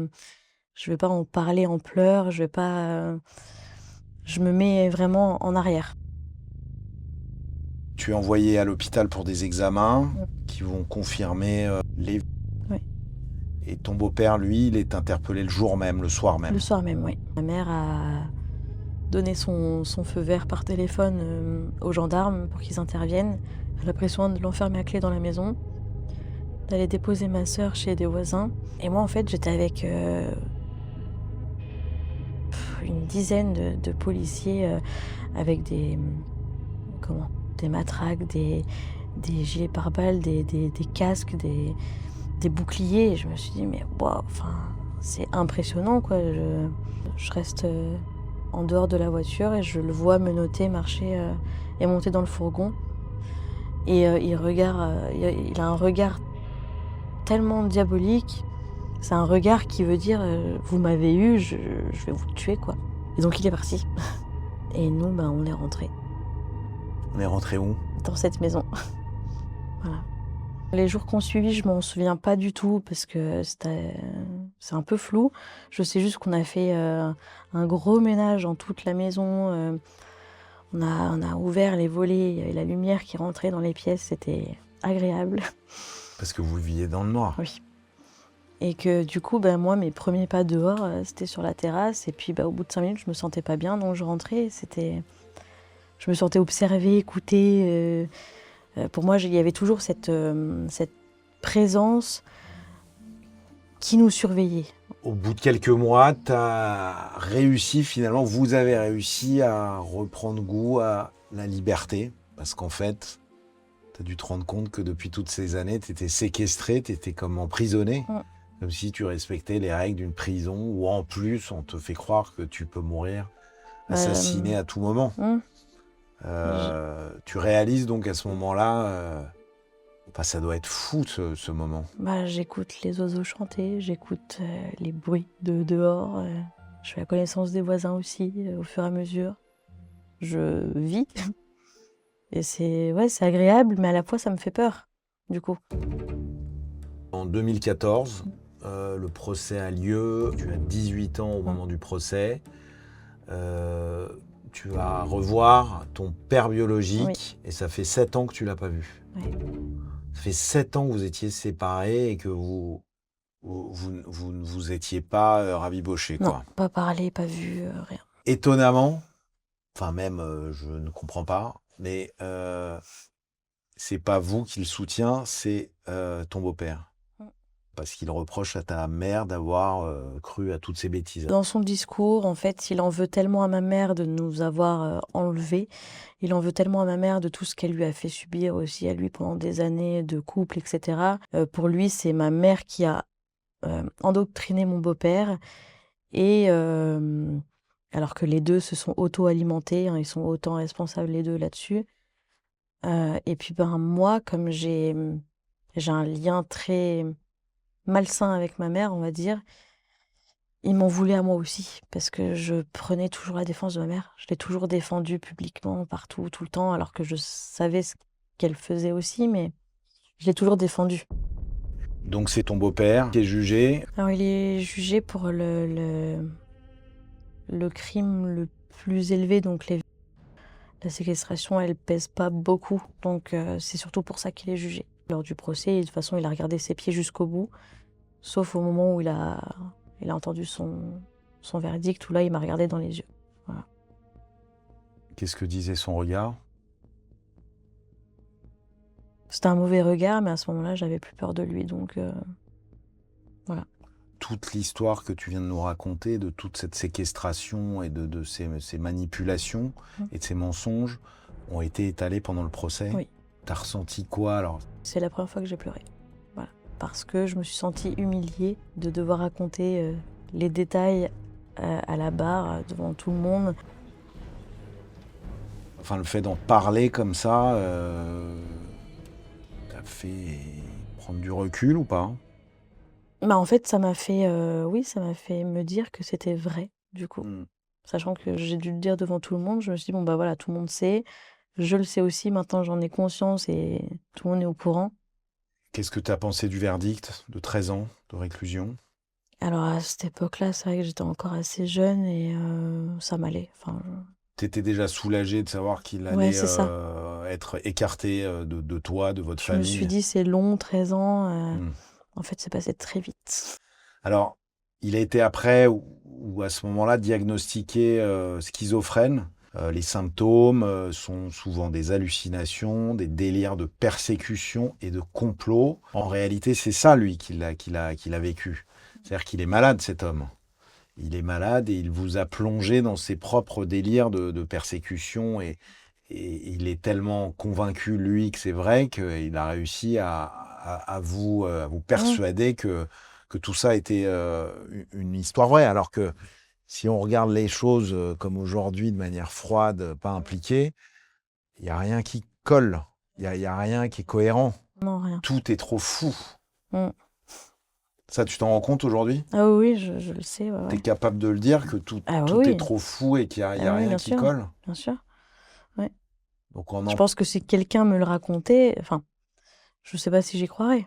en parler en pleurs, je vais pas, je me mets vraiment en arrière. Tu es envoyé à l'hôpital pour des examens Mmh. qui vont confirmer les... Oui. Et ton beau-père, lui, il est interpellé le jour même, le soir Le même. soir même, oui. Ma mère a donné son feu vert par téléphone, aux gendarmes pour qu'ils interviennent. Elle a pris soin de l'enfermer à clé dans la maison, d'aller déposer ma sœur chez des voisins et moi, en fait, j'étais avec, une dizaine de policiers, avec comment? Des matraques, des gilets pare-balles, des casques, des boucliers et je me suis dit: «Mais waouh, enfin, c'est impressionnant, quoi». Je reste, en dehors de la voiture et je le vois menotter, marcher, et monter dans le fourgon et il a un regard tellement diabolique C'est un regard qui veut dire vous m'avez eu, je vais vous tuer, quoi. Et donc il est parti. Et nous, on est rentrés On est rentré où? dans cette maison. Voilà. Les jours qu'on suivit, je m'en souviens pas du tout parce que c'est un peu flou. Je sais juste qu'on a fait un gros ménage dans toute la maison. On a ouvert les volets, il y avait la lumière qui rentrait dans les pièces, c'était agréable. Parce que vous viviez dans le noir. Oui. Et que du coup, moi, mes premiers pas dehors, c'était sur la terrasse. Et puis, au bout de 5 minutes, je me sentais pas bien, donc je rentrais. Je me sentais observée, écoutée. Pour moi, il y avait toujours cette présence qui nous surveillait. Au bout de quelques mois, vous avez réussi à reprendre goût à la liberté. Parce qu'en fait, tu as dû te rendre compte que depuis toutes ces années, tu étais séquestré, tu étais comme emprisonné. Comme si tu respectais les règles d'une prison où en plus, on te fait croire que tu peux mourir assassiné à tout moment. Tu réalises donc à ce moment-là, ça doit être fou ce moment. J'écoute les oiseaux chanter, j'écoute les bruits de dehors, je fais la connaissance des voisins aussi au fur et à mesure. Je vis et c'est agréable, mais à la fois ça me fait peur, du coup. En 2014, le procès a lieu, tu as 18 ans au moment du procès. Tu vas revoir ton père biologique et ça fait 7 ans que tu l'as pas vu. Oui. Ça fait 7 ans que vous étiez séparés et que vous ne vous étiez pas rabibochés. Non, pas parlé, pas vu, rien. Étonnamment, je ne comprends pas, mais c'est pas vous qui le soutient, c'est ton beau-père. Parce qu'il reproche à ta mère d'avoir cru à toutes ces bêtises. Dans son discours, en fait, il en veut tellement à ma mère de nous avoir enlevés. Il en veut tellement à ma mère de tout ce qu'elle lui a fait subir aussi à lui pendant des années de couple, etc. Pour lui, c'est ma mère qui a endoctriné mon beau-père. Et alors que les deux se sont auto-alimentés, ils sont autant responsables les deux là-dessus. Et puis moi, comme j'ai un lien très malsain avec ma mère, on va dire, il m'en voulait à moi aussi, parce que je prenais toujours la défense de ma mère. Je l'ai toujours défendue publiquement, partout, tout le temps, alors que je savais ce qu'elle faisait aussi, mais je l'ai toujours défendue. Donc c'est ton beau-père qui est jugé. Alors il est jugé pour le crime le plus élevé, donc la séquestration, elle pèse pas beaucoup, donc c'est surtout pour ça qu'il est jugé. Lors du procès, de toute façon, il a regardé ses pieds jusqu'au bout, sauf au moment où il a entendu son verdict, où là, il m'a regardé dans les yeux. Voilà. Qu'est-ce que disait son regard? C'était un mauvais regard, mais à ce moment-là, j'avais plus peur de lui, donc voilà. Toute l'histoire que tu viens de nous raconter, de toute cette séquestration et de ces manipulations et de ces mensonges, ont été étalés pendant le procès. Oui. T'as ressenti quoi alors? C'est la première fois que j'ai pleuré. Voilà. Parce que je me suis sentie humiliée de devoir raconter les détails à la barre, devant tout le monde. Enfin, le fait d'en parler comme ça, t'a fait prendre du recul ou pas? En fait, ça m'a fait me dire que c'était vrai, du coup. Sachant que j'ai dû le dire devant tout le monde, je me suis dit, voilà, tout le monde sait. Je le sais aussi, maintenant j'en ai conscience et tout le monde est au courant. Qu'est-ce que tu as pensé du verdict de 13 ans de réclusion? Alors à cette époque-là, c'est vrai que j'étais encore assez jeune et ça m'allait. T'étais déjà soulagée de savoir qu'il allait être écarté de toi, de votre famille? Je me suis dit, c'est long, 13 ans. En fait, c'est passé très vite. Alors, il a été après ou à ce moment-là diagnostiqué schizophrène. Les symptômes sont souvent des hallucinations, des délires de persécution et de complot. En réalité, c'est ça, lui, qu'il a vécu. C'est-à-dire qu'il est malade, cet homme. Il est malade et il vous a plongé dans ses propres délires de persécution et il est tellement convaincu, lui, que c'est vrai qu'il a réussi à vous persuader que tout ça était une histoire vraie. Alors que si on regarde les choses comme aujourd'hui, de manière froide, pas impliquée, il n'y a rien qui colle. Il n'y a rien qui est cohérent. Non, rien. Tout est trop fou. Ça, tu t'en rends compte aujourd'hui? Ah oui, oui, je le sais, ouais, Tu es ouais. capable de le dire, que Ah tout est oui, trop fou et qu'il y a ah oui, rien bien qui sûr, colle? bien sûr. Ouais. Donc on Je en... pense que si quelqu'un me le racontait, enfin, je sais pas si j'y croirais.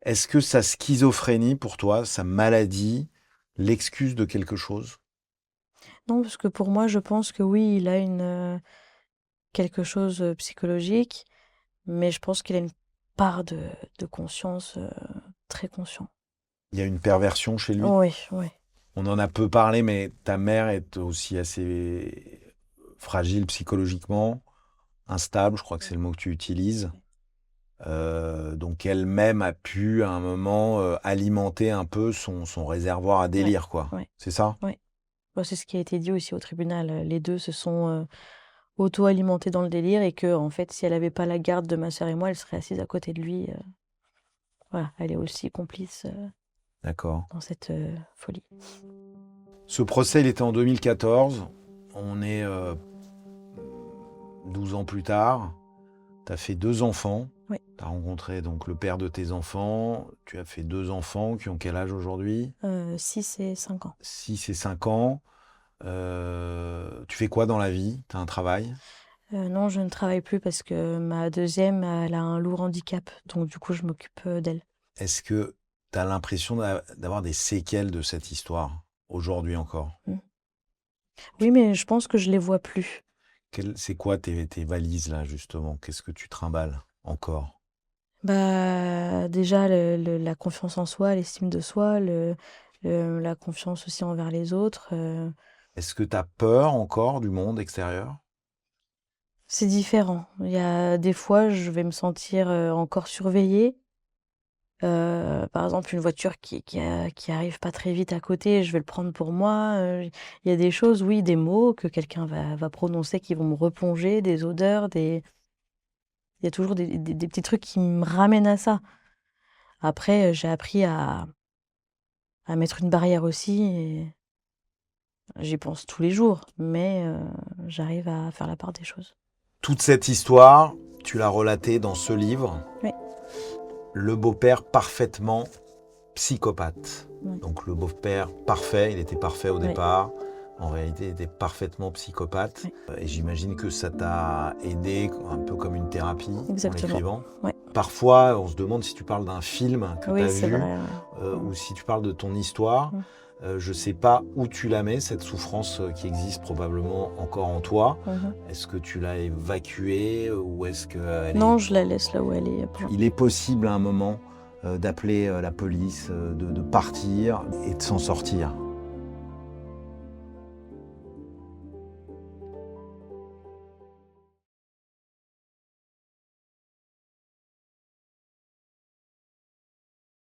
Est-ce que sa schizophrénie, pour toi, sa maladie, l'excuse de quelque chose? Non, parce que pour moi, je pense que oui, il a quelque chose psychologique, mais je pense qu'il a une part de conscience très conscient. Il y a une perversion chez lui? Oui, oui, On en a peu parlé, mais ta mère est aussi assez fragile psychologiquement, instable, je crois que c'est le mot que tu utilises. Donc elle-même a pu, à un moment, alimenter un peu son réservoir à ouais, délire, quoi. ouais, C'est ça? ouais. Bah, c'est ce qui a été dit aussi au tribunal. Les deux se sont auto-alimentés dans le délire et que, en fait, si elle n'avait pas la garde de ma sœur et moi, elle serait assise à côté de lui. Voilà, elle est aussi complice D'accord. dans cette folie. Ce procès, il était en 2014. On est 12 ans plus tard. Tu as fait 2 enfants. Oui. Tu as rencontré donc le père de tes enfants. Tu as fait 2 enfants qui ont quel âge aujourd'hui? 6 et 5 ans. 6 et 5 ans. Tu fais quoi dans la vie? Tu as un travail? Non, je ne travaille plus parce que ma deuxième, elle a un lourd handicap, donc du coup, je m'occupe d'elle. Est-ce que tu as l'impression d'avoir des séquelles de cette histoire, aujourd'hui encore? Mm. Oui, mais je pense que je les vois plus. C'est quoi tes valises, là, justement? Qu'est-ce que tu trimbales encore? Bah, déjà, la confiance en soi, l'estime de soi, la confiance aussi envers les autres. Est-ce que tu as peur encore du monde extérieur? C'est différent. Il y a des fois, je vais me sentir encore surveillée. Par exemple, une voiture qui arrive pas très vite à côté, je vais le prendre pour moi. Il y a des choses, oui, des mots que quelqu'un va prononcer qui vont me replonger, des odeurs, il y a toujours des petits trucs qui me ramènent à ça. Après, j'ai appris à mettre une barrière aussi et j'y pense tous les jours, mais j'arrive à faire la part des choses. Toute cette histoire, tu l'as relatée dans ce livre. Oui. Le beau-père parfaitement psychopathe. Oui. Donc le beau-père parfait, il était parfait au Oui. départ. En réalité, il était parfaitement psychopathe. Oui. Et j'imagine que ça t'a aidé un peu comme une thérapie en Exactement. l'écrivant. Oui. Parfois, on se demande si tu parles d'un film que tu Oui, as c'est vu vrai. ou si tu parles de ton histoire. Mm. Je ne sais pas où tu la mets, cette souffrance qui existe probablement encore en toi. Est-ce que tu l'as évacuée ou est-ce qu'elle Non, je la laisse là où elle est. Il est possible à un moment d'appeler la police, de partir et de s'en sortir.